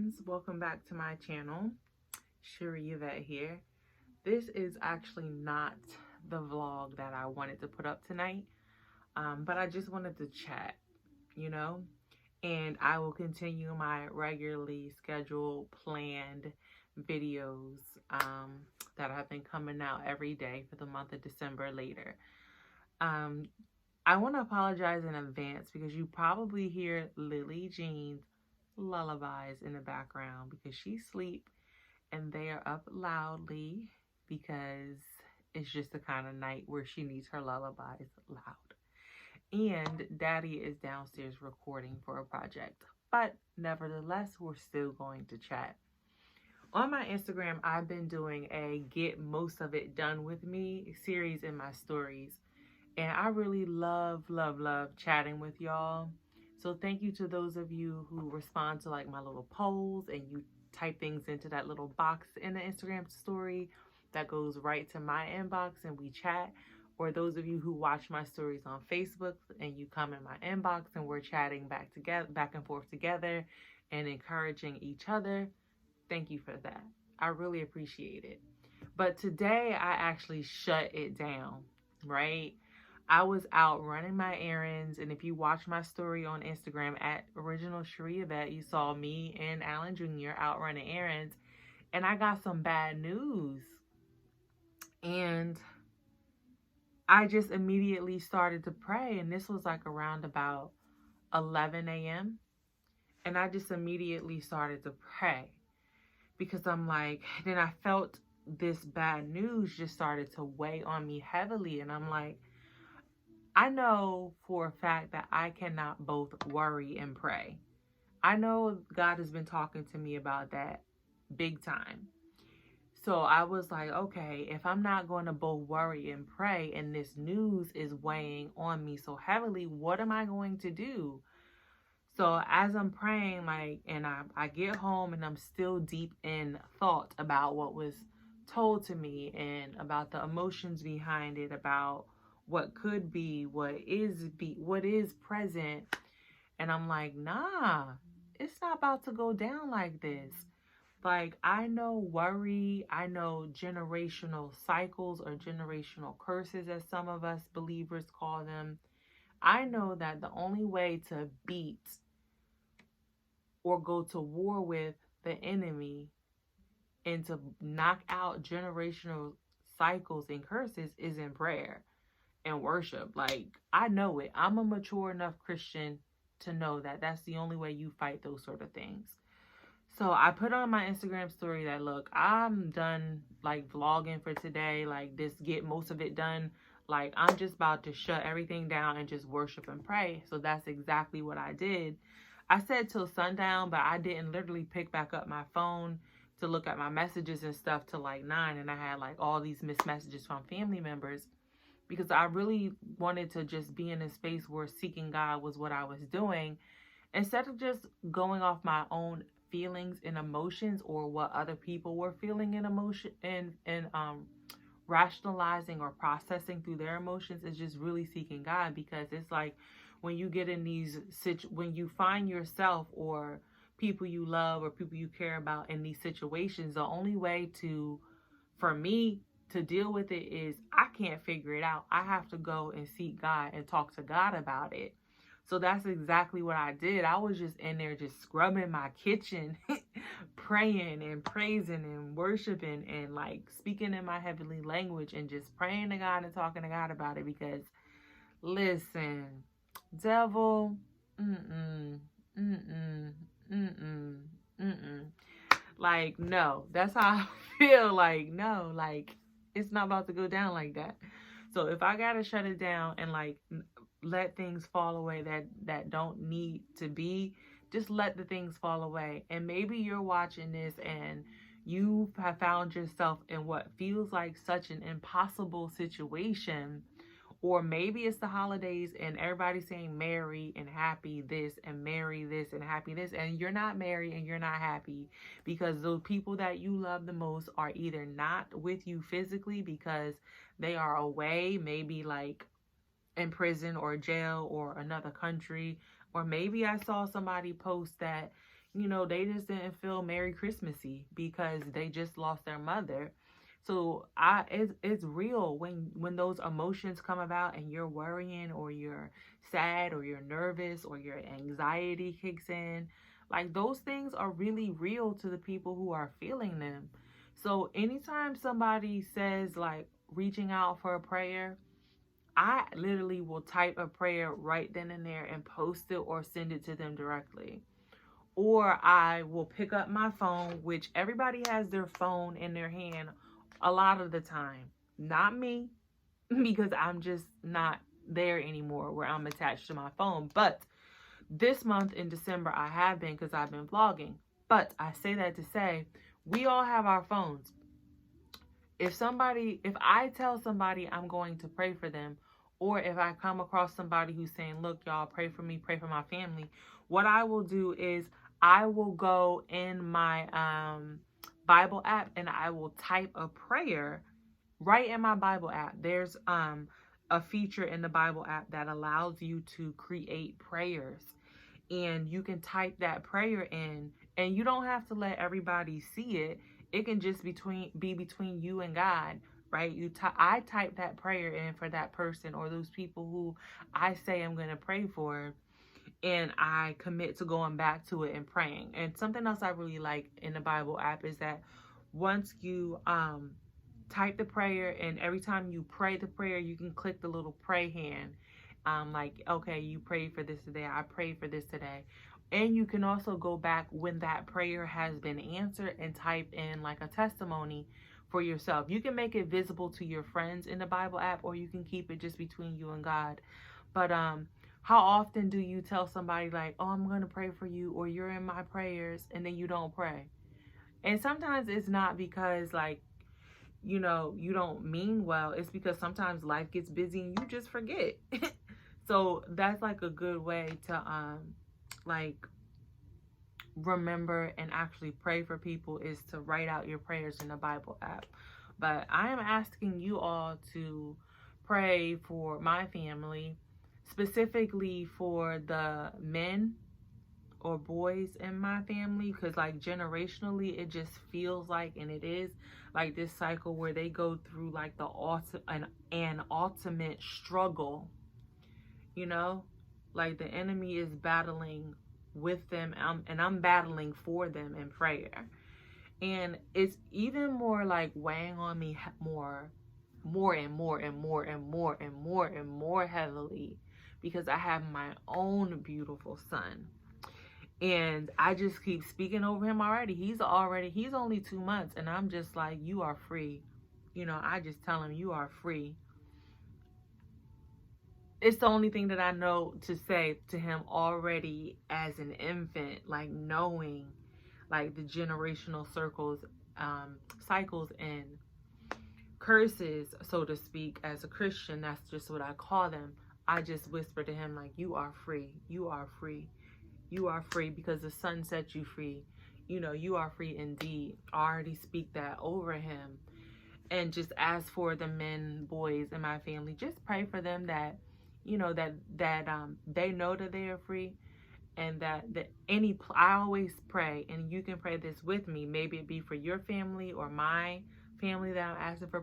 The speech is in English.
friends, welcome back to my channel. Sherrie, Yvette here. This is actually not the vlog that I wanted to put up tonight, but I just wanted to chat, and I will continue my regularly scheduled, planned videos that have been coming out every day for the month of December later. I want to apologize in advance because you probably hear Lily Jean's lullabies in the background because she's asleep and they are up loudly because it's just the kind of night where she needs her lullabies loud. And Daddy is downstairs recording for a project, but nevertheless, we're still going to chat. On my Instagram, I've been doing a Get Most of It Done With Me series in my stories. And I really love chatting with y'all. So thank you to those of you who respond to like my little polls and you type things into that little box in the Instagram story that goes right to my inbox and we chat. Or those of you who watch my stories on Facebook and you come in my inbox and we're chatting back and forth together and encouraging each other. Thank you for that. I really appreciate it. But today I actually shut it down, right? I was out running my errands, and if you watch my story on Instagram at Original Sherrie Yvette, you saw me and Alan Jr. out running errands, and I got some bad news. And I just immediately started to pray, and this was like around about 11 a.m. And I just immediately started to pray because I'm like, then I felt this bad news just started to weigh on me heavily, and I'm like, I know for a fact that I cannot both worry and pray. I know God has been talking to me about that big time. So I was like, okay, if I'm not going to both worry and pray and this news is weighing on me so heavily, what am I going to do? So as I'm praying, and I get home and I'm still deep in thought about what was told to me and about the emotions behind it, about what could be, what is present. And I'm like, nah, it's not about to go down like this. Like, I know worry, I know generational cycles or generational curses, as some of us believers call them. I know that the only way to beat or go to war with the enemy and to knock out generational cycles and curses is in prayer and worship. Like, I know it. I'm a mature enough Christian to know that that's the only way you fight those sort of things. So I put on my Instagram story that, look, I'm done like vlogging for today, like this Get Most of It Done. Like, I'm just about to shut everything down and just worship and pray. So that's exactly what I did. I said till sundown, but I didn't literally pick back up my phone to look at my messages and stuff till like 9. And I had like all these missed messages from family members, because I really wanted to just be in a space where seeking God was what I was doing, instead of just going off my own feelings and emotions or what other people were feeling in emotion and rationalizing or processing through their emotions. Is just really seeking God, because it's like when you get in these when you find yourself or people you love or people you care about in these situations, the only way for me to deal with it is I can't figure it out. I have to go and seek God and talk to God about it. So that's exactly what I did. I was just in there just scrubbing my kitchen, praying and praising and worshiping and like speaking in my heavenly language and just praying to God and talking to God about it. Because listen, devil, like, no, that's how I feel. Like, no, like, it's not about to go down like that. So if I gotta shut it down and like let things fall away that don't need to be, just let the things fall away. And maybe you're watching this and you have found yourself in what feels like such an impossible situation. Or maybe it's the holidays and everybody's saying merry and happy this and merry this and happy this, and you're not merry and you're not happy because those people that you love the most are either not with you physically because they are away, maybe like in prison or jail or another country. Or maybe I saw somebody post that, you know, they just didn't feel Merry Christmassy because they just lost their mother. So it's real when those emotions come about and you're worrying or you're sad or you're nervous or your anxiety kicks in. Like, those things are really real to the people who are feeling them. So anytime somebody says like reaching out for a prayer, I literally will type a prayer right then and there and post it or send it to them directly. Or I will pick up my phone, which everybody has their phone in their hand a lot of the time. Not me, because I'm just not there anymore where I'm attached to my phone. But this month in December, I have been because I've been vlogging. But I say that to say, we all have our phones. If I tell somebody I'm going to pray for them, or if I come across somebody who's saying, look, y'all, pray for me, pray for my family, what I will do is I will go in my Bible app and I will type a prayer right in my Bible app. There's a feature in the Bible app that allows you to create prayers, and you can type that prayer in, and you don't have to let everybody see it. It can just be between you and God, right? I type that prayer in for that person or those people who I say I'm going to pray for, and I commit to going back to it and praying. And something else I really like in the Bible app is that once you type the prayer, and every time you pray the prayer, you can click the little pray hand. Like, okay, you prayed for this today, I prayed for this today. And you can also go back when that prayer has been answered and type in like a testimony for yourself. You can make it visible to your friends in the Bible app, or you can keep it just between you and God. But how often do you tell somebody like, oh, I'm going to pray for you, or you're in my prayers, and then you don't pray? And sometimes it's not because like, you know, you don't mean well. It's because sometimes life gets busy and you just forget. So that's like a good way to like remember and actually pray for people, is to write out your prayers in the Bible app. But I am asking you all to pray for my family, specifically for the men or boys in my family, because like generationally it just feels like, and it is like this cycle where they go through like an ultimate struggle, you know, like the enemy is battling with them, and I'm battling for them in prayer. And it's even more like weighing on me more heavily, because I have my own beautiful son. And I just keep speaking over him already. He's only 2 months, and I'm just like, you are free. You know, I just tell him, you are free. It's the only thing that I know to say to him already as an infant, like knowing like the generational cycles and curses, so to speak. As a Christian, that's just what I call them. I just whisper to him like, you are free. You are free. You are free because the Son set you free. You know, you are free indeed. I already speak that over him. And just as for the men, boys in my family, just pray for them that, you know, that they know that they are free, and that I always pray, and you can pray this with me. Maybe it be for your family or my family that I'm asking for